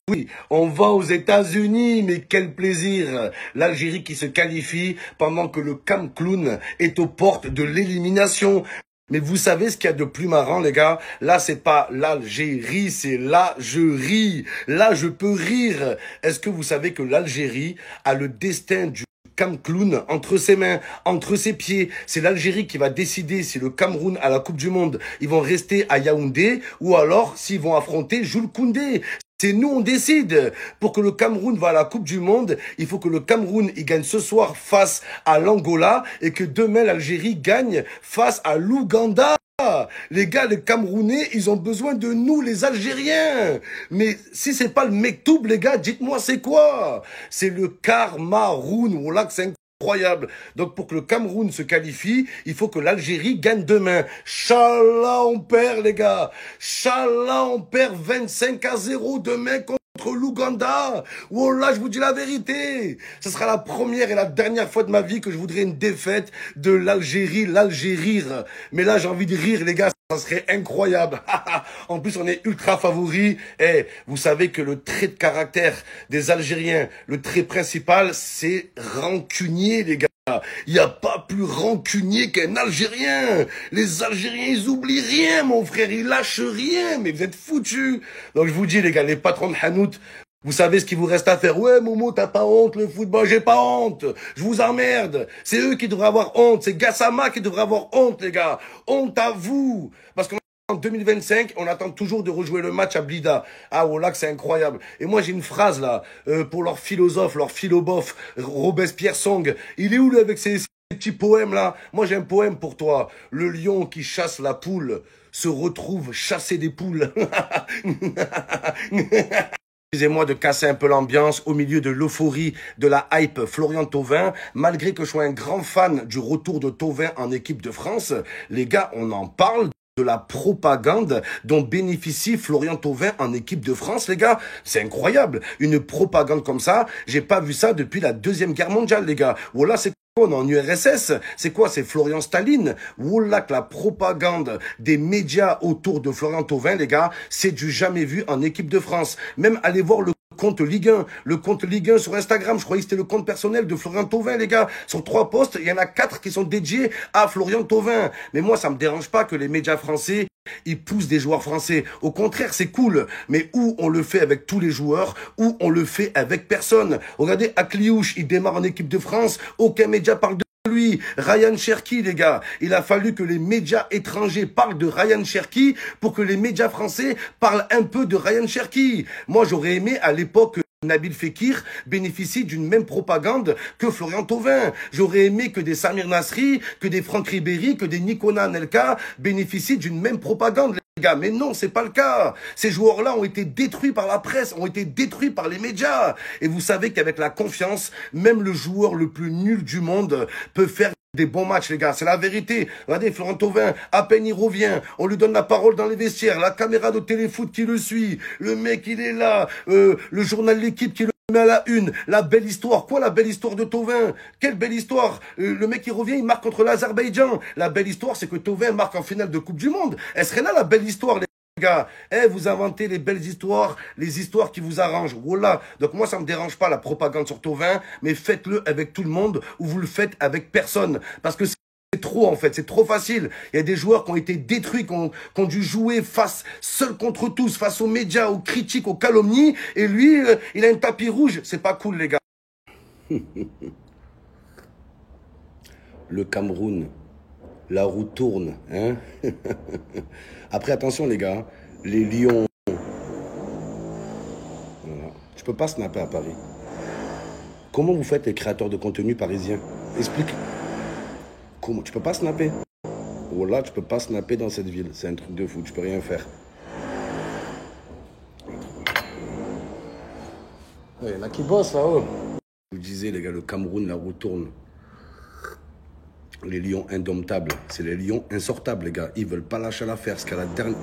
Oui, on va aux États-Unis, mais quel plaisir! L'Algérie qui se qualifie pendant que le Cameroun est aux portes de l'élimination. Mais vous savez ce qu'il y a de plus marrant, les gars? Là, c'est pas l'Algérie, c'est là, je ris. Là, je peux rire. Est-ce que vous savez que l'Algérie a le destin du Cameroun entre ses mains, entre ses pieds? C'est l'Algérie qui va décider si le Cameroun à la Coupe du Monde, ils vont rester à Yaoundé ou alors s'ils vont affronter Jules Koundé. C'est nous, on décide. Pour que le Cameroun va à la Coupe du Monde, il faut que le Cameroun il gagne ce soir face à l'Angola et que demain l'Algérie gagne face à l'Ouganda. Les gars, les Camerounais, ils ont besoin de nous, les Algériens. Mais si c'est pas le Mektoub, les gars, dites-moi c'est quoi? C'est le Cameroun. Voilà que c'est incroyable. Donc pour que le Cameroun se qualifie, il faut que l'Algérie gagne demain. Inch'Allah, on perd, les gars. Inch'Allah, on perd 25-0 demain contre l'Ouganda. Wallah, je vous dis la vérité. Ce sera la première et la dernière fois de ma vie que je voudrais une défaite de l'Algérie, l'Algérie. Mais là, j'ai envie de rire, les gars. Ça serait incroyable. En plus, on est ultra favoris. Et vous savez que le trait de caractère des Algériens, le trait principal, c'est rancunier, les gars. Il n'y a pas plus rancunier qu'un Algérien. Les Algériens, ils oublient rien, mon frère. Ils lâchent rien. Mais vous êtes foutus. Donc, je vous dis, les gars, les patrons de Hanout, vous savez ce qu'il vous reste à faire. Ouais, Momo, t'as pas honte, le football, j'ai pas honte. Je vous emmerde. C'est eux qui devraient avoir honte. C'est Gassama qui devrait avoir honte, les gars. Honte à vous. Parce qu'en 2025, on attend toujours de rejouer le match à Blida. Ah, voilà que c'est incroyable. Et moi, j'ai une phrase, là, pour leur philosophe, leur philobof, Robespierre Song. Il est où, lui, avec ses petits poèmes, là? Moi, j'ai un poème pour toi. Le lion qui chasse la poule se retrouve chasser des poules. Excusez-moi de casser un peu l'ambiance au milieu de l'euphorie de la hype Florian Thauvin. Malgré que je sois un grand fan du retour de Thauvin en équipe de France, les gars, on en parle de la propagande dont bénéficie Florian Thauvin en équipe de France, les gars. C'est incroyable. Une propagande comme ça, j'ai pas vu ça depuis la Deuxième Guerre mondiale, les gars. Voilà, c'est on est en URSS, c'est quoi? C'est Florian Staline. Voilà que la propagande des médias autour de Florian Thauvin, les gars, c'est du jamais vu en équipe de France. Même allez voir le compte Ligue 1, le compte Ligue 1 sur Instagram, je croyais que c'était le compte personnel de Florian Thauvin, les gars. Sur 3 posts, il y en a 4 qui sont dédiés à Florian Thauvin. Mais moi, ça me dérange pas que les médias français ils poussent des joueurs français. Au contraire, c'est cool. Mais où on le fait avec tous les joueurs, ou on le fait avec personne. Regardez, Akliouche, il démarre en équipe de France. Aucun média parle de lui. Ryan Cherki, les gars. Il a fallu que les médias étrangers parlent de Ryan Cherki pour que les médias français parlent un peu de Ryan Cherki. Moi, j'aurais aimé à l'époque Nabil Fekir bénéficie d'une même propagande que Florian Thauvin. J'aurais aimé que des Samir Nasri, que des Franck Ribéry, que des Nicolas Anelka bénéficient d'une même propagande, les gars. Mais non, c'est pas le cas. Ces joueurs-là ont été détruits par la presse, ont été détruits par les médias. Et vous savez qu'avec la confiance, même le joueur le plus nul du monde peut faire des bons matchs, les gars, c'est la vérité. Regardez, Florent Thauvin, à peine il revient, on lui donne la parole dans les vestiaires, la caméra de téléfoot qui le suit, le mec il est là, le journal L'équipe qui le met à la une, la belle histoire. Quoi la belle histoire de Thauvin? Quelle belle histoire? Le mec il revient, il marque contre l'Azerbaïdjan. La belle histoire, c'est que Thauvin marque en finale de Coupe du Monde. Elle serait là la belle histoire, les gars. Vous inventez les belles histoires, les histoires qui vous arrangent. Voilà. Donc moi, ça me dérange pas la propagande sur Thauvin, mais faites-le avec tout le monde ou vous le faites avec personne. Parce que c'est trop en fait, c'est trop facile. Il y a des joueurs qui ont été détruits, qui ont dû jouer seul contre tous, face aux médias, aux critiques, aux calomnies. Et lui, il a un tapis rouge. C'est pas cool, les gars. Le Cameroun, la roue tourne, hein. Après, attention les gars, les lions. Voilà. Je peux pas snapper à Paris. Comment vous faites les créateurs de contenu parisiens? Explique. Comment? Tu peux pas snapper. Voilà, tu peux pas snapper dans cette ville. C'est un truc de fou, tu peux rien faire. Il y en a qui bossent là-haut. Je vous disais les gars, le Cameroun, la roue tourne. Les lions indomptables, c'est les lions insortables, les gars. Ils veulent pas lâcher l'affaire. Parce qu'à la dernière...